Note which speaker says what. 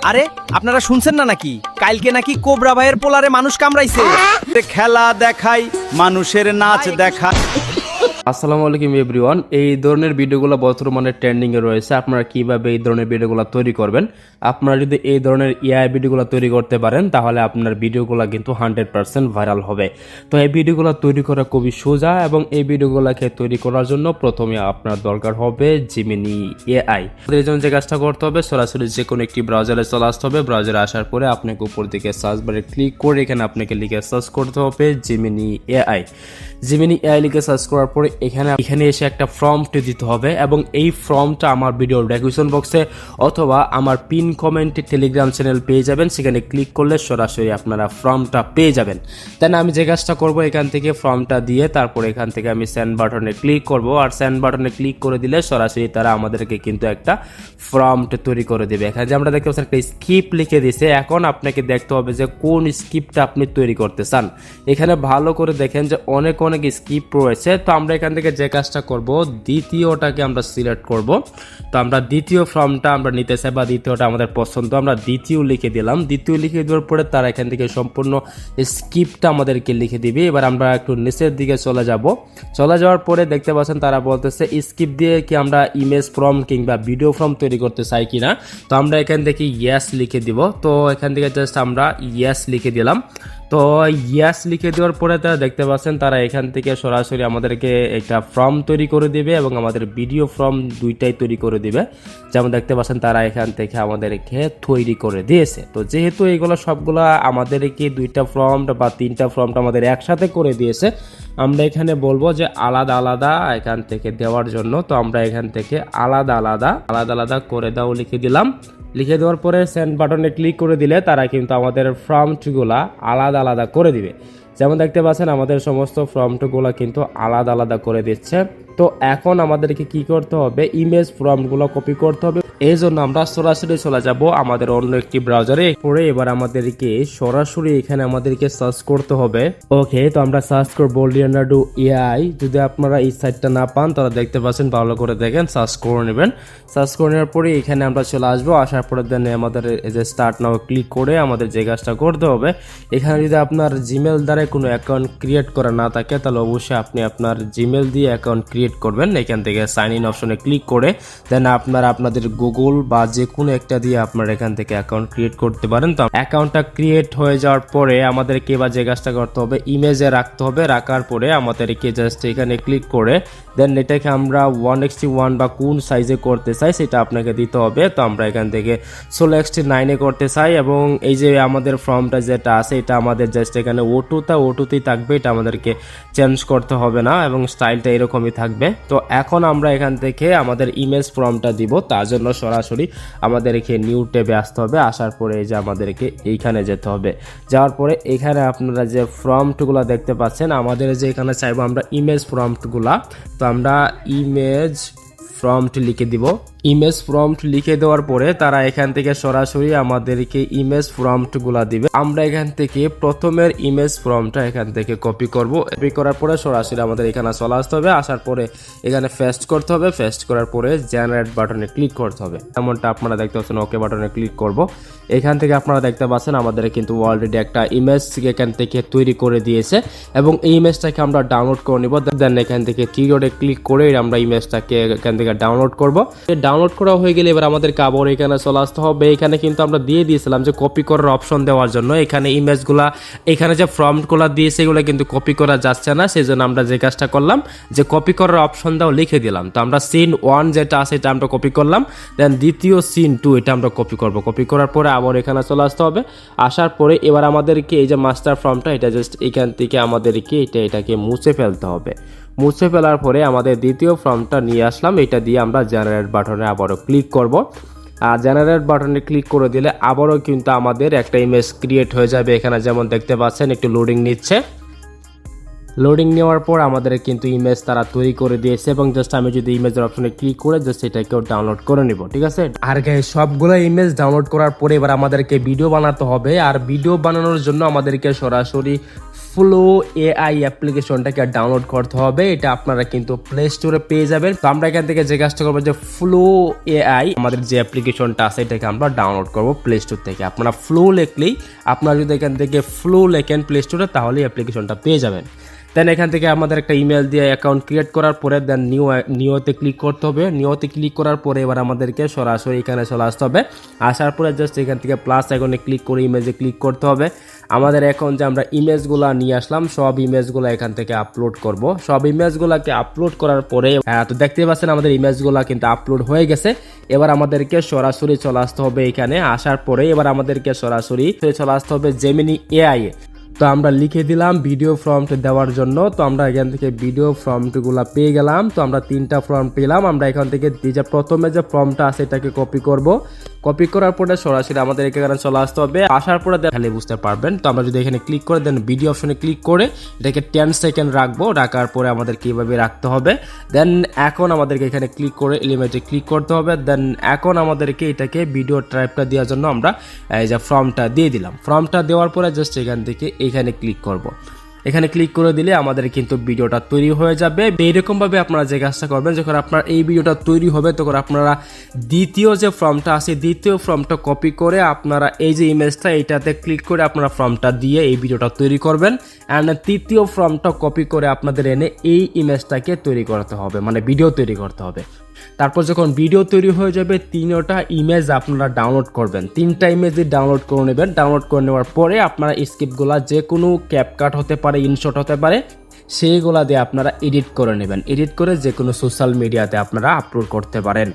Speaker 1: আরে আপনারা শুনছেন না নাকি কালকে নাকি কোবরা ভাইয়ের পোলারে মানুষ কামড়াইছে? খেলা দেখাই, মানুষের নাচ দেখা।
Speaker 2: আসসালামু আলাইকুম এভরিওয়ান। এই ধরনের ভিডিওগুলো বর্তমানে ট্রেন্ডিংয়ে রয়েছে। আপনারা কিভাবে এই ধরনের ভিডিওগুলো তৈরি করবেন? আপনারা যদি এই ধরনের এআই ভিডিওগুলো তৈরি করতে পারেন তাহলে আপনার ভিডিওগুলো কিন্তু 100% ভাইরাল হবে। তো এই ভিডিওগুলো তৈরি করা খুবই সোজা এবং এই ভিডিওগুলোকে তৈরি করার জন্য প্রথমে আপনার দরকার হবে জিমিনি এআই। এর জন্য যে কাজটা করতে হবে, সরাসরি যে কোনো একটি ব্রাউজারে চলে আসতে হবে। ব্রাউজারে আসার পরে আপনাকে উপর দিকে সার্চ বারে ক্লিক করে এখানে আপনাকে লিখে সার্চ করতে হবে জিমিনি এআই। জিমিনি এআই লিখে সার্চ করার পরে এখানে এসে একটা ফর্মটি দিতে হবে এবং এই ফর্মটা আমার ভিডিওর ডেসক্রিপশন বক্সে অথবা আমার পিন কমেন্টে টেলিগ্রাম চ্যানেল পেয়ে যাবেন। সেখানে ক্লিক করলে সরাসরি আপনারা ফর্মটা পেয়ে যাবেন। দেন আমি যে কাজটা করব, এখান থেকে ফর্মটা দিয়ে তারপর এখান থেকে আমি সেন্ড বাটনে ক্লিক করব। আর সেন্ড বাটনে ক্লিক করে দিলে সরাসরি তারা আমাদেরকে কিন্তু একটা ফর্মটা তৈরি করে দেবে। এখানে যে আমরা দেখতে পাচ্ছি একটা স্ক্রিপ্ট লিখে দিয়েছে। এখন আপনাকে দেখতে হবে যে কোন স্ক্রিপ্টটা আপনি তৈরি করতে চান। এখানে ভালো করে দেখেন যে অনেক স্ক্রিপ্ট রয়েছে। তো আমরা এখান থেকে যে কাজটা করব, দ্বিতীয়টাকে আমরা সিলেক্ট করব। তো আমরা দ্বিতীয় ফর্মটা আমরা নিতে চাই বা দ্বিতীয়টা আমাদের পছন্দ, আমরা দ্বিতীয় লিখে দিলাম। দ্বিতীয় লিখে দেওয়ার পরে তারা এখান থেকে সম্পূর্ণ স্ক্রিপ্টটা আমাদেরকে লিখে দিবে। এবার আমরা একটু নিচের দিকে চলে যাব। চলে যাওয়ার পরে দেখতে পাচ্ছেন তারা বলতেছে স্ক্রিপ্ট দিয়ে কি আমরা ইমেজ ফর্ম কিংবা ভিডিও ফর্ম তৈরি করতে চাই কিনা। তো আমরা এখান থেকে ইয়েস লিখে দিব। তো এখান থেকে জাস্ট আমরা ইয়েস লিখে দিলাম। তো ইয়াস লিখে দেওয়ার পরে তারা দেখতে পাচ্ছেন তারা এখান থেকে সরাসরি আমাদেরকে একটা ফর্ম তৈরি করে দিবে এবং আমাদের ভিডিও ফর্ম দুইটাই তৈরি করে দিবে। যেমন দেখতে পাচ্ছেন তারা এখান থেকে আমাদেরকে তৈরি করে দিয়েছে। তো যেহেতু এইগুলো সবগুলো আমাদেরকে দুইটা ফর্ম বা তিনটা ফর্মটা আমাদের একসাথে করে দিয়েছে, আমরা এখানে বলবো যে আলাদা আলাদা এখান থেকে দেওয়ার জন্য। তো আমরা এখান থেকে আলাদা আলাদা করে দাও লিখে দিলাম। লিখে দেওয়ার পরে সেন্ড বাটনে ক্লিক করে দিলে তারা কিন্তু আমাদের ফর্মগুলা আলাদা করে দিবে। যেমন দেখতে পাচ্ছেন আমাদের সমস্ত ফর্মগুলো কিন্তু আলাদা করে দিচ্ছে। তো এখন আমাদেরকে কি করতে হবে, ইমেজ ফর্মগুলো কপি করতে হবে। এই জন্য আমরা সরাসরি চলে যাব আমাদের অন্য একটি ব্রাউজারে। পরে এবার আমাদেরকে সরাসরি এখানে আমাদেরকে সার্চ করতে হবে। ওকে, তো আমরা সার্চ করব লিওনার্ডো এআই। যদি আপনারা এই সাইটটা না পান তাহলে দেখতে পাচ্ছেন, ভালো করে দেখেন, সার্চ করে নেবেন। সার্চ করে নেওয়ার পরে এখানে আমরা চলে আসবো। আসার পরে দেন আমাদের এই যে স্টার্ট নাও ক্লিক করে আমাদের যে কাজটা করতে হবে, এখানে যদি আপনার জিমেল দ্বারা কোনো অ্যাকাউন্ট ক্রিয়েট করা না থাকে তাহলে অবশ্যই আপনি আপনার জিমেল দিয়ে অ্যাকাউন্ট ক্রিয়েট করবেন। এখান থেকে সাইন ইন অপশনে ক্লিক করে দেন আপনারা আপনাদের গুগল বা যে কোনো একটা দিয়ে আপনারা এখান থেকে অ্যাকাউন্ট ক্রিয়েট করতে পারেন। তো অ্যাকাউন্টটা ক্রিয়েট হয়ে যাওয়ার পরে আমাদেরকে এবার যে কাজটা করতে হবে, ইমেজে রাখতে হবে। রাখার পরে আমাদেরকে জাস্ট এখানে ক্লিক করে দেন এটাকে আমরা 1:1 বা কোন সাইজে করতে চাই সেটা আপনাকে দিতে হবে। তো আমরা এখান থেকে 16:9 করতে চাই এবং এই যে আমাদের ফর্মটা যেটা আছে এটা আমাদের জাস্ট এখানে ওটুতেই থাকবে। এটা আমাদেরকে চেঞ্জ করতে হবে না এবং স্টাইলটা এরকমই থাকবে। তো এখন আমরা এখান থেকে আমাদের ইমেজ ফর্মটা দিব। তার জন্য সরাসরি আমাদেরকে নিউ ট্যাবে আসতে হবে। আসার পরে এই যে আমাদেরকে এইখানে যেতে হবে। যাওয়ার পরে এখানে আপনারা যে ফর্মগুলো দেখতে পাচ্ছেন, আমাদের যে এখানে চাইবো আমরা ইমেজ ফর্মগুলা। তো আমরা ইমেজ ফর্মটি লিখে দিব। ইমেজ ফর্মট লিখে দেওয়ার পরে তারা এখান থেকে সরাসরি আমাদেরকে ইমেজ ফর্মটগুলা দিবে। আমরা এখান থেকে প্রথমের ইমেজ ফর্মটা এখান থেকে কপি করব। কপি করার পরে সরাসরি আমাদের এখানে চলে আসতে হবে। আসার পরে এখানে পেস্ট করতে হবে। পেস্ট করার পরে জেনারেট বাটনে ক্লিক করতে হবে। এমনটা আপনারা দেখতে পাচ্ছেন, ওকে বাটনে ক্লিক করব। এখান থেকে আপনারা দেখতে পাচ্ছেন আমাদের কিন্তু অলরেডি একটা ইমেজ এখান থেকে তৈরি করে দিয়েছে এবং এই ইমেজটাকে আমরা ডাউনলোড করে নিব। দেন এখান থেকে থ্রি ক্লিক করে আমরা ইমেজটাকে এখান থেকে ডাউনলোড করব। ডাউনলোড করা হয়ে গেলে এবার আমাদেরকে আবার এখানে চলে আসতে হবে। এখানে কিন্তু আমরা দিয়ে দিয়েছিলাম যে কপি করার অপশন দেওয়ার জন্য। এখানে ইমেজগুলা এখানে যে ফর্মগুলো দিয়েছে এগুলো কিন্তু কপি করা যাচ্ছে না। সেই জন্য আমরা যে কাজটা করলাম যে কপি করার অপশন দাও লিখে দিলাম। তো আমরা সিন 1 যেটা আছে এটা আমরা কপি করলাম। দেন দ্বিতীয় সিন 2 এটা আমরা কপি করব। কপি করার পরে আবার এখানে চলে আসতে হবে। আসার পরে এবার আমাদেরকে এই যে মাস্টার ফর্মটা এটা জাস্ট এখান থেকে আমাদেরকে এটাকে মুছে ফেলতে হবে। মুছে ফেলার পরে আমাদের দ্বিতীয় ফর্মটা নিয়ে আসলাম। এটা দিয়ে আমরা জেনারেট বাটনে আবারও ক্লিক করব। আর জেনারেট বাটনে ক্লিক করে দিলে আবারও কিন্তু আমাদের একটা ইমেজ ক্রিয়েট হয়ে যাবে। এখানে যেমন দেখতে পাচ্ছেন একটু লোডিং নিচ্ছে। লোডিং নেওয়ার পর আমাদের কিন্তু ইমেজ তারা তৈরি করে দিয়েছে এবং জাস্ট আমি যদি ইমেজের অপশনে ক্লিক করে জাস্ট এটাকেও ডাউনলোড করে নিব, ঠিক আছে। আর গাইস সবগুলো ইমেজ ডাউনলোড করার পরে এবার আমাদেরকে ভিডিও বানাতে হবে, আর ভিডিও বানানোর জন্য আমাদেরকে সরাসরি ফ্লো এআই অ্যাপ্লিকেশনটাকে ডাউনলোড করতে হবে। এটা আপনারা কিন্তু প্লে স্টোরে পেয়ে যাবেন। তো আমরা এখান থেকে যে কাজটা করবো যে ফ্লো এআই আমাদের যে অ্যাপ্লিকেশনটা আছে এটাকে আমরা ডাউনলোড করবো প্লে স্টোর থেকে। আপনারা ফ্লো লিখলেই, আপনারা যদি এখান থেকে ফ্লো লেখেন প্লে স্টোরে তাহলে অ্যাপ্লিকেশনটা পেয়ে যাবেন। দেন এখান থেকে আমাদের একটা ইমেল দিয়ে অ্যাকাউন্ট ক্রিয়েট করার পরে দেন নিউতে ক্লিক করতে হবে। নিউতে ক্লিক করার পরে এবার আমাদেরকে সরাসরি এখানে চলে আসতে হবে। আসার পরে জাস্ট এখান থেকে প্লাস আইকনে ক্লিক করে ইমেজে ক্লিক করতে হবে। আমাদের এখন যে আমরা ইমেজগুলো নিয়ে আসলাম সব ইমেজগুলো এখান থেকে আপলোড করব। সব ইমেজগুলোকে আপলোড করার পরে তো দেখতে পাচ্ছেন আমাদের ইমেজগুলো কিন্তু আপলোড হয়ে গেছে। এবার আমাদেরকে সরাসরি চলে আসতে হবে এখানে। আসার পরে এবার আমাদেরকে সরাসরি চলে আসতে হবে জেমিনি এআই এ। তো আমরা লিখে দিলাম ভিডিও প্রম্পট দেওয়ার জন্য। তো আমরা এখান থেকে ভিডিও প্রম্পটগুলো পেয়ে গেলাম। তো আমরা 3টা প্রম্পট পেলাম। আমরা এখান থেকে যে প্রথমে যে প্রম্পটটা আছে এটাকে কপি করব। কপি করার পরে সরাসরি আমাদের এখানে চলে আসতে হবে। আসার পরে খালি বুঝতে পারবেন। তো আমরা যদি এখানে ক্লিক করে দেন ভিডিও অপশনে ক্লিক করে এটাকে 10 সেকেন্ড রাখবো। রাখার পরে আমাদের কিভাবে রাখতে হবে, দেন এখন আমাদেরকে এখানে ক্লিক করে এলিমেন্টে ক্লিক করতে হবে। দেন এখন আমাদেরকে এটাকে ভিডিও টাইপটা দেওয়ার জন্য আমরা এই যে ফর্মটা দিয়ে দিলাম। ফর্মটা দেওয়ার পরে জাস্ট এখান থেকে এখানে ক্লিক করব। এখানে ক্লিক করে দিলে আমাদের কিন্তু ভিডিওটা তৈরি হয়ে যাবে। এইরকম ভাবে আপনারা যে কাজটা করবেন, যখন আপনার এই ভিডিওটা তৈরি হবে তখন আপনারা দ্বিতীয় যে ফর্মটা আছে দ্বিতীয় ফর্মটা কপি করে আপনারা এই যে ইমেজটা এইটাতে ক্লিক করে আপনারা ফর্মটা দিয়ে এই ভিডিওটা তৈরি করবেন। অ্যান্ড তৃতীয় ফর্মটা কপি করে আপনাদের এনে এই ইমেজটাকে তৈরি করতে হবে, মানে ভিডিও তৈরি করতে হবে। তারপর যখন ভিডিও তৈরি হয়ে যাবে 3টা ইমেজ আপনারা ডাউনলোড করবেন। 3টা ইমেজই ডাউনলোড করে নেবেন। ডাউনলোড করে নেওয়ার পরে আপনারা স্ক্রিপ্টগুলো যে কোনো ক্যাপকাট হতে পারে, ইনশট হতে পারে, সেইগুলা দিয়ে আপনারা এডিট করে নেবেন। এডিট করে যে কোনো সোশ্যাল মিডিয়াতে আপনারা আপলোড করতে পারেন।